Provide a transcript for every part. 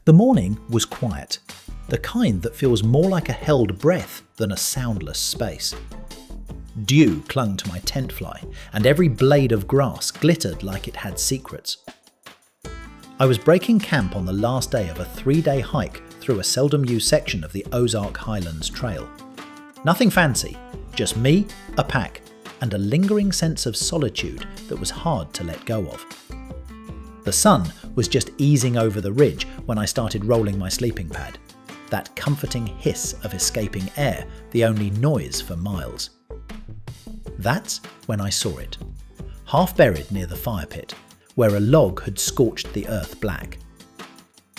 The morning was quiet, the kind that feels more like a held breath than a soundless space. Dew clung to my tent fly, and every blade of grass glittered like it had secrets. I was breaking camp on the last day of a 3-day hike through a seldom-used section of the Ozark Highlands trail. Nothing fancy, just me, a pack, and a lingering sense of solitude that was hard to let go of. The sun was just easing over the ridge when I started rolling my sleeping pad, that comforting hiss of escaping air, the only noise for miles. That's when I saw it, half buried near the fire pit, where a log had scorched the earth black.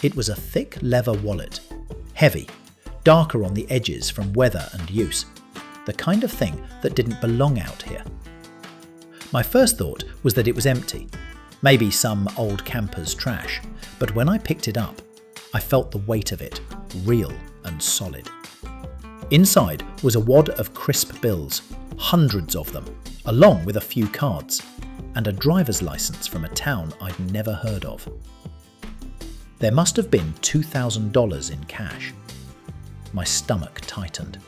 It was a thick leather wallet, heavy, darker on the edges from weather and use, the kind of thing that didn't belong out here. My first thought was that it was empty, maybe some old camper's trash, but when I picked it up, I felt the weight of it, real and solid. Inside was a wad of crisp bills, hundreds of them, along with a few cards, and a driver's license from a town I'd never heard of. There must have been $2,000 in cash. My stomach tightened.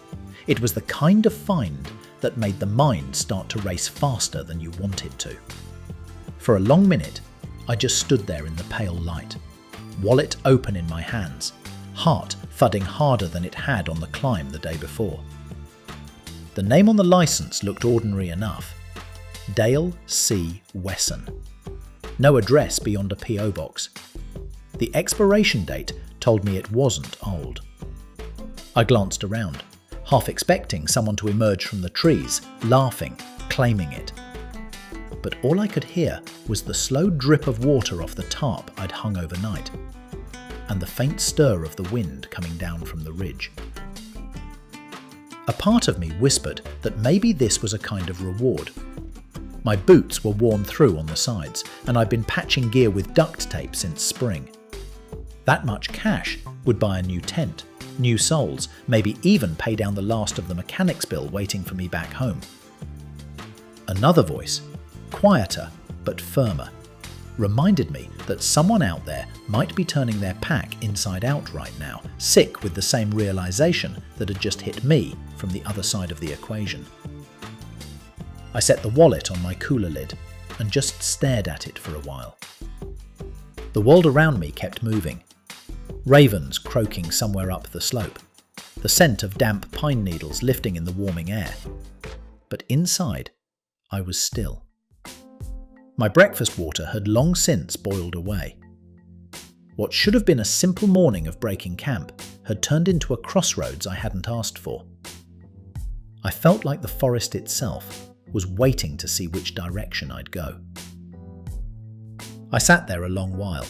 It was the kind of find that made the mind start to race faster than you want it to. For a long minute, I just stood there in the pale light, wallet open in my hands, heart thudding harder than it had on the climb the day before. The name on the license looked ordinary enough. Dale C. Wesson. No address beyond a P.O. box. The expiration date told me it wasn't old. I glanced around, half expecting someone to emerge from the trees, laughing, claiming it. But all I could hear was the slow drip of water off the tarp I'd hung overnight, and the faint stir of the wind coming down from the ridge. A part of me whispered that maybe this was a kind of reward. My boots were worn through on the sides, and I'd been patching gear with duct tape since spring. That much cash would buy a new tent, new soles, maybe even pay down the last of the mechanic's bill waiting for me back home. Another voice, quieter but firmer, reminded me that someone out there might be turning their pack inside out right now, sick with the same realization that had just hit me from the other side of the equation. I set the wallet on my cooler lid and just stared at it for a while. The world around me kept moving. Ravens croaking somewhere up the slope, the scent of damp pine needles lifting in the warming air. But inside, I was still. My breakfast water had long since boiled away. What should have been a simple morning of breaking camp had turned into a crossroads I hadn't asked for. I felt like the forest itself was waiting to see which direction I'd go. I sat there a long while,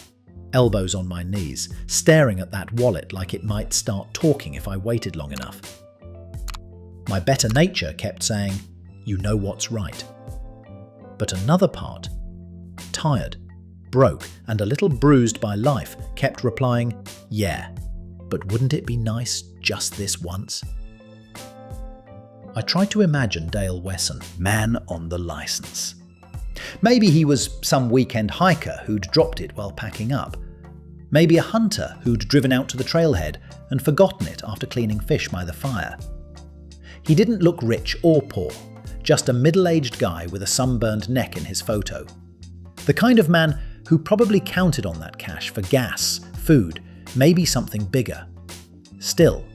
elbows on my knees, staring at that wallet like it might start talking if I waited long enough. My better nature kept saying, "You know what's right." But another part, tired, broke, and a little bruised by life, kept replying, "Yeah, but wouldn't it be nice just this once?" I tried to imagine Dale Wesson, man on the license. Maybe he was some weekend hiker who'd dropped it while packing up. Maybe a hunter who'd driven out to the trailhead and forgotten it after cleaning fish by the fire. He didn't look rich or poor, just a middle-aged guy with a sunburned neck in his photo. The kind of man who probably counted on that cash for gas, food, maybe something bigger. Still,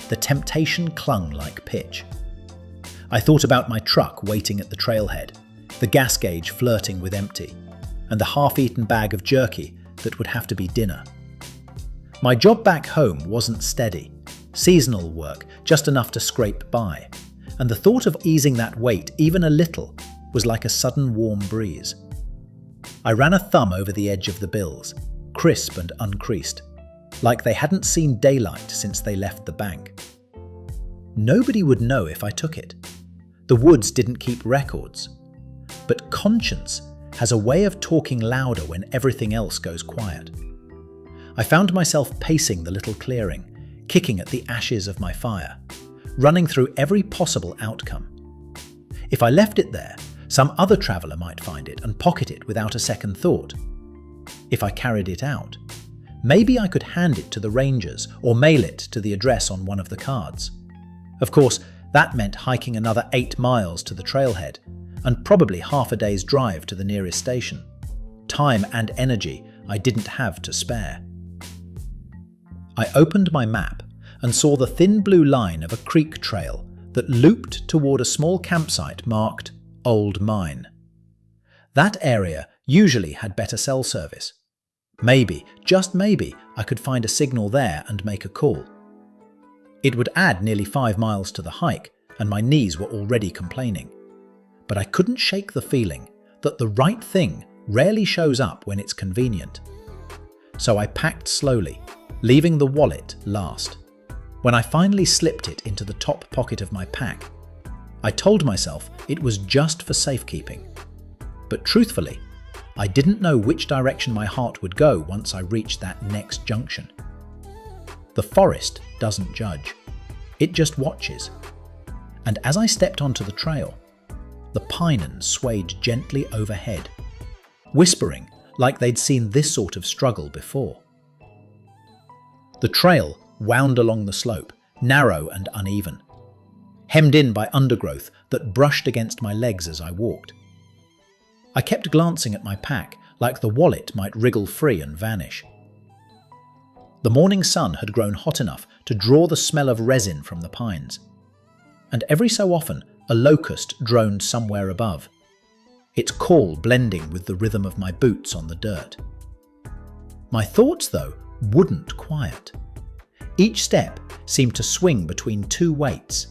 the temptation clung like pitch. I thought about my truck waiting at the trailhead, the gas gauge flirting with empty, and the half-eaten bag of jerky that would have to be dinner. My job back home wasn't steady, seasonal work, just enough to scrape by, and the thought of easing that weight even a little was like a sudden warm breeze. I ran a thumb over the edge of the bills, crisp and uncreased, like they hadn't seen daylight since they left the bank. Nobody would know if I took it. The woods didn't keep records. But conscience has a way of talking louder when everything else goes quiet. I found myself pacing the little clearing, kicking at the ashes of my fire, running through every possible outcome. If I left it there, some other traveller might find it and pocket it without a second thought. If I carried it out, maybe I could hand it to the rangers or mail it to the address on one of the cards. Of course, that meant hiking another 8 miles to the trailhead, and probably half a day's drive to the nearest station. Time and energy I didn't have to spare. I opened my map and saw the thin blue line of a creek trail that looped toward a small campsite marked Old Mine. That area usually had better cell service. Maybe, just maybe, I could find a signal there and make a call. It would add nearly 5 miles to the hike, and my knees were already complaining. But I couldn't shake the feeling that the right thing rarely shows up when it's convenient. So I packed slowly, leaving the wallet last. When I finally slipped it into the top pocket of my pack, I told myself it was just for safekeeping. But truthfully, I didn't know which direction my heart would go once I reached that next junction. The forest doesn't judge. It just watches. And as I stepped onto the trail, the pinons swayed gently overhead, whispering like they'd seen this sort of struggle before. The trail wound along the slope, narrow and uneven, hemmed in by undergrowth that brushed against my legs as I walked. I kept glancing at my pack like the wallet might wriggle free and vanish. The morning sun had grown hot enough to draw the smell of resin from the pines, and every so often a locust droned somewhere above, its call blending with the rhythm of my boots on the dirt. My thoughts, though, wouldn't quiet. Each step seemed to swing between two weights,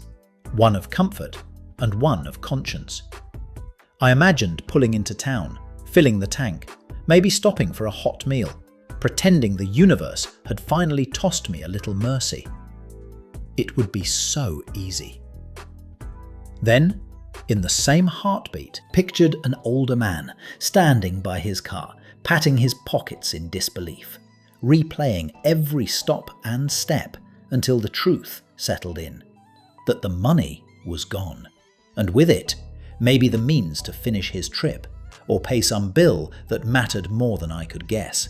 one of comfort and one of conscience. I imagined pulling into town, filling the tank, maybe stopping for a hot meal, pretending the universe had finally tossed me a little mercy. It would be so easy. Then, in the same heartbeat, pictured an older man standing by his car, patting his pockets in disbelief, replaying every stop and step until the truth settled in, that the money was gone, and with it, maybe the means to finish his trip, or pay some bill that mattered more than I could guess.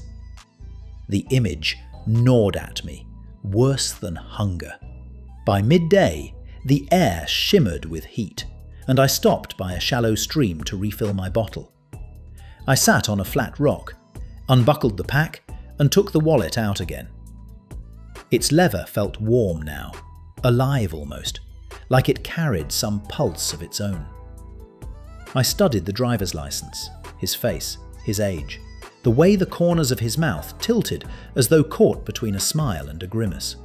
The image gnawed at me, worse than hunger. By midday, the air shimmered with heat, and I stopped by a shallow stream to refill my bottle. I sat on a flat rock, unbuckled the pack, and took the wallet out again. Its leather felt warm now, alive almost, like it carried some pulse of its own. I studied the driver's license, his face, his age, the way the corners of his mouth tilted as though caught between a smile and a grimace.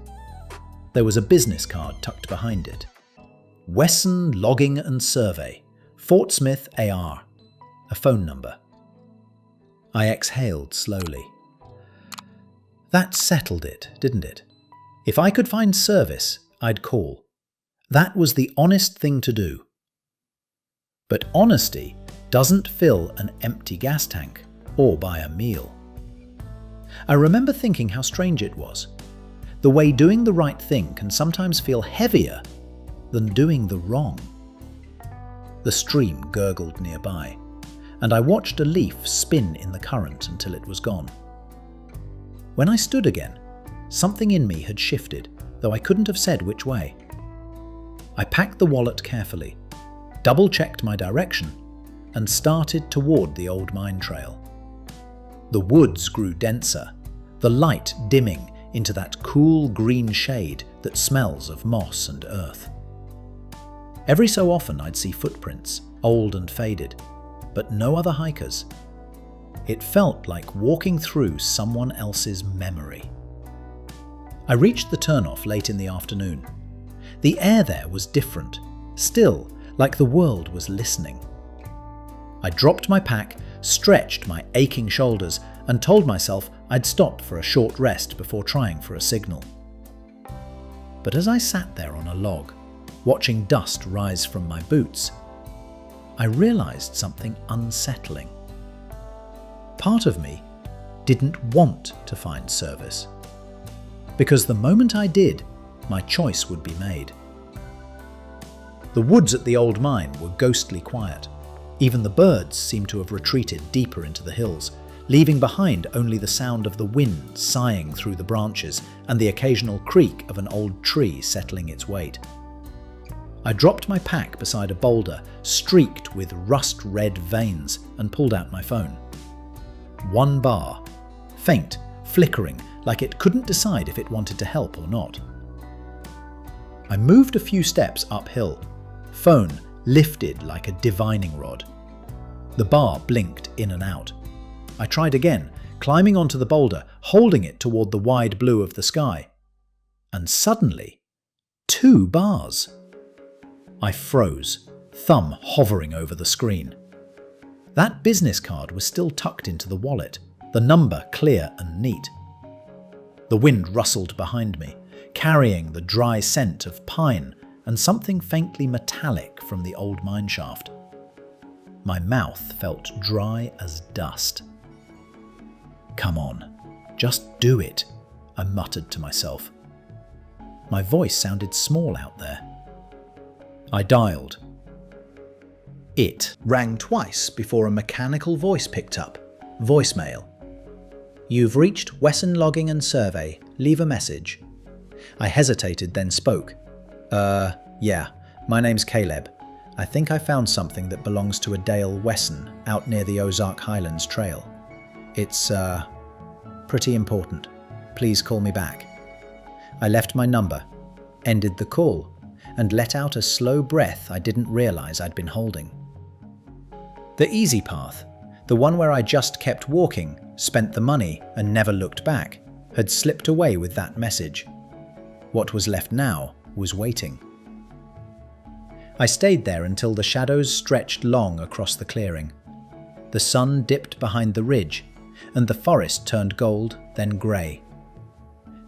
There was a business card tucked behind it. Wesson Logging and Survey, Fort Smith AR, a phone number. I exhaled slowly. That settled it, didn't it? If I could find service, I'd call. That was the honest thing to do. But honesty doesn't fill an empty gas tank or buy a meal. I remember thinking how strange it was, the way doing the right thing can sometimes feel heavier than doing the wrong. The stream gurgled nearby, and I watched a leaf spin in the current until it was gone. When I stood again, something in me had shifted, though I couldn't have said which way. I packed the wallet carefully, double-checked my direction, and started toward the old mine trail. The woods grew denser, the light dimming into that cool green shade that smells of moss and earth. Every so often I'd see footprints, old and faded, but no other hikers. It felt like walking through someone else's memory. I reached the turnoff late in the afternoon. The air there was different, still like the world was listening. I dropped my pack, stretched my aching shoulders, and told myself I'd stop for a short rest before trying for a signal. But as I sat there on a log, watching dust rise from my boots, I realized something unsettling. Part of me didn't want to find service, because the moment I did, my choice would be made. The woods at the old mine were ghostly quiet. Even the birds seemed to have retreated deeper into the hills, leaving behind only the sound of the wind sighing through the branches and the occasional creak of an old tree settling its weight. I dropped my pack beside a boulder streaked with rust-red veins and pulled out my phone. 1 bar, faint, flickering, like it couldn't decide if it wanted to help or not. I moved a few steps uphill, phone lifted like a divining rod. The bar blinked in and out. I tried again, climbing onto the boulder, holding it toward the wide blue of the sky. And suddenly, 2 bars. I froze, thumb hovering over the screen. That business card was still tucked into the wallet, the number clear and neat. The wind rustled behind me, carrying the dry scent of pine and something faintly metallic from the old mineshaft. My mouth felt dry as dust. "Come on, just do it," I muttered to myself. My voice sounded small out there. I dialed. It rang twice before a mechanical voice picked up. Voicemail. "You've reached Wesson Logging and Survey. Leave a message." I hesitated, then spoke. Yeah, my name's Caleb. I think I found something that belongs to a Dale Wesson out near the Ozark Highlands trail. It's, pretty important. Please call me back." I left my number, ended the call, and let out a slow breath I didn't realize I'd been holding. The easy path, the one where I just kept walking, spent the money, and never looked back, had slipped away with that message. What was left now was waiting. I stayed there until the shadows stretched long across the clearing. The sun dipped behind the ridge, and the forest turned gold, then grey.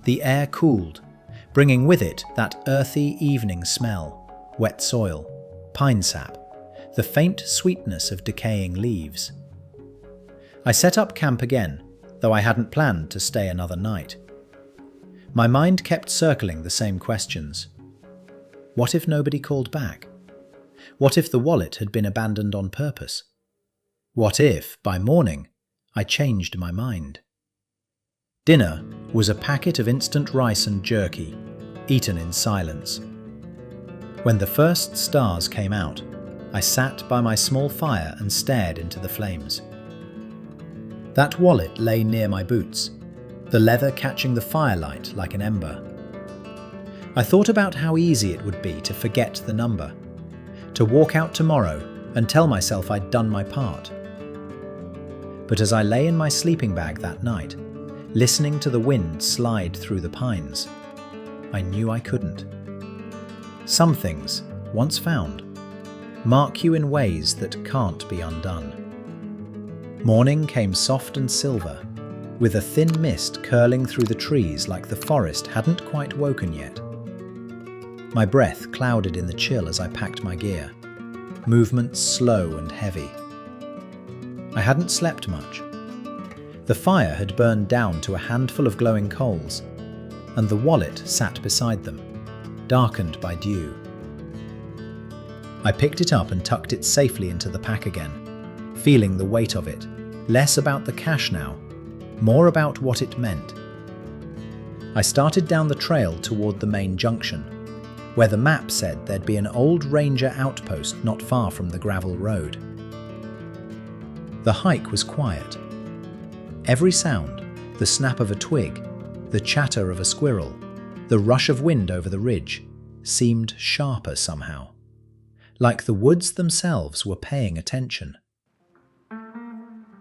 The air cooled, bringing with it that earthy evening smell, wet soil, pine sap, the faint sweetness of decaying leaves. I set up camp again, though I hadn't planned to stay another night. My mind kept circling the same questions. What if nobody called back? What if the wallet had been abandoned on purpose? What if, by morning, I changed my mind? Dinner was a packet of instant rice and jerky, eaten in silence. When the first stars came out, I sat by my small fire and stared into the flames. That wallet lay near my boots, the leather catching the firelight like an ember. I thought about how easy it would be to forget the number, to walk out tomorrow and tell myself I'd done my part. But as I lay in my sleeping bag that night, listening to the wind slide through the pines, I knew I couldn't. Some things, once found, mark you in ways that can't be undone. Morning came soft and silver, with a thin mist curling through the trees like the forest hadn't quite woken yet. My breath clouded in the chill as I packed my gear, movements slow and heavy. I hadn't slept much. The fire had burned down to a handful of glowing coals, and the wallet sat beside them, darkened by dew. I picked it up and tucked it safely into the pack again, feeling the weight of it, less about the cash now, more about what it meant. I started down the trail toward the main junction, where the map said there'd be an old ranger outpost not far from the gravel road. The hike was quiet. Every sound, the snap of a twig, the chatter of a squirrel, the rush of wind over the ridge, seemed sharper somehow, like the woods themselves were paying attention.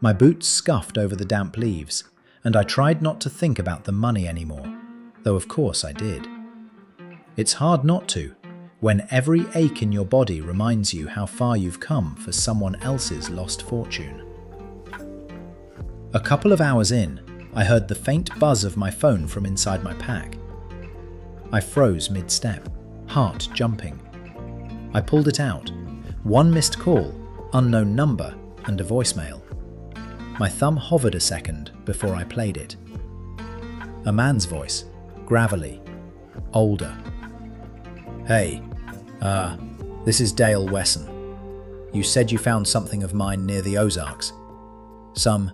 My boots scuffed over the damp leaves, and I tried not to think about the money anymore, though of course I did. It's hard not to, when every ache in your body reminds you how far you've come for someone else's lost fortune. A couple of hours in, I heard the faint buzz of my phone from inside my pack. I froze mid-step, heart jumping. I pulled it out. One missed call, unknown number, and a voicemail. My thumb hovered a second before I played it. A man's voice, gravelly, older. "Hey, this is Dale Wesson. You said you found something of mine near the Ozarks. Some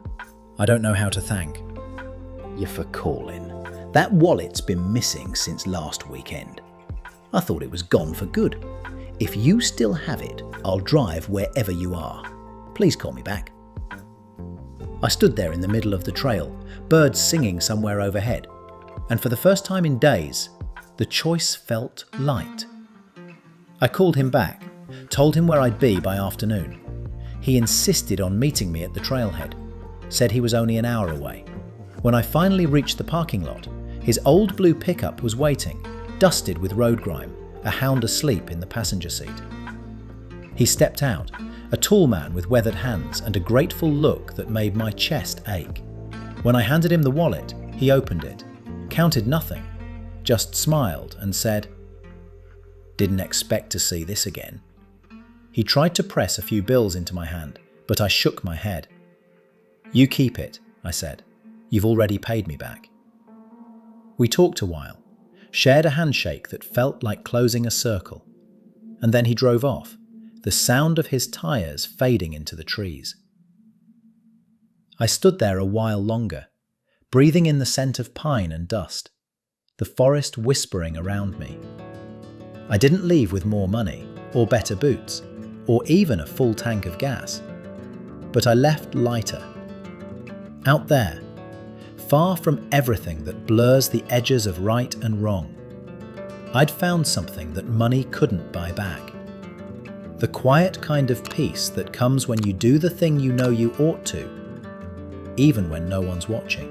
I don't know how to thank. You're for calling. That wallet's been missing since last weekend. I thought it was gone for good. If you still have it, I'll drive wherever you are. Please call me back. I stood there in the middle of the trail, birds singing somewhere overhead, and for the first time in days, the choice felt light. I called him back, told him where I'd be by afternoon. He insisted on meeting me at the trailhead, said he was only an hour away. When I finally reached the parking lot, his old blue pickup was waiting, dusted with road grime, a hound asleep in the passenger seat. He stepped out, a tall man with weathered hands and a grateful look that made my chest ache. When I handed him the wallet, he opened it, counted nothing, just smiled and said, "Didn't expect to see this again." He tried to press a few bills into my hand, but I shook my head. "You keep it," I said. "You've already paid me back." We talked a while, shared a handshake that felt like closing a circle, and then he drove off, the sound of his tires fading into the trees. I stood there a while longer, breathing in the scent of pine and dust, the forest whispering around me. I didn't leave with more money, or better boots, or even a full tank of gas, but I left lighter. Out there, far from everything that blurs the edges of right and wrong, I'd found something that money couldn't buy back. The quiet kind of peace that comes when you do the thing you know you ought to, even when no one's watching.